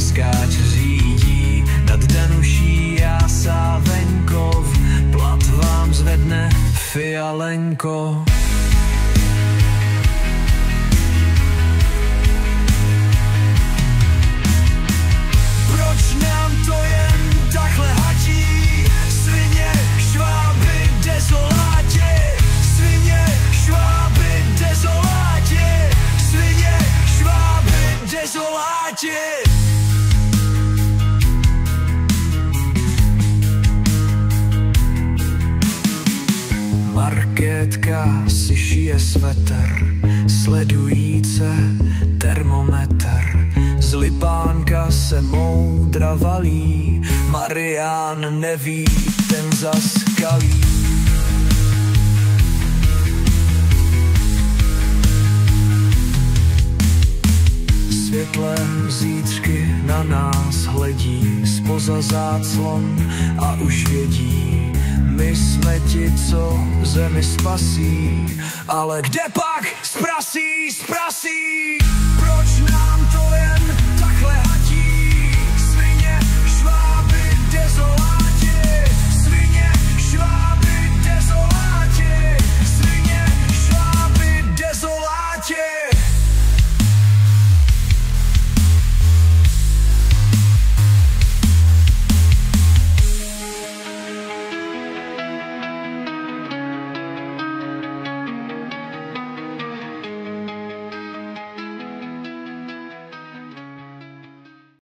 Vyskáč řídí nad Danuší jásá venkov, plat vám zvedne Fialenko. Proč nám to jen takhle hatí? Svině, šváby, dezoláti. Svině, šváby, dezoláti. Svině, šváby, dezoláti. Markétka si šije sveter, sledujíce termometr. Z Lipánka se moudra valí, Marián neví, ten zas kalí. Světlem zítřky na nás hledí zpoza záclon a už vědí, my jsme ti, co zemi spasí, ale kde pak zprasí?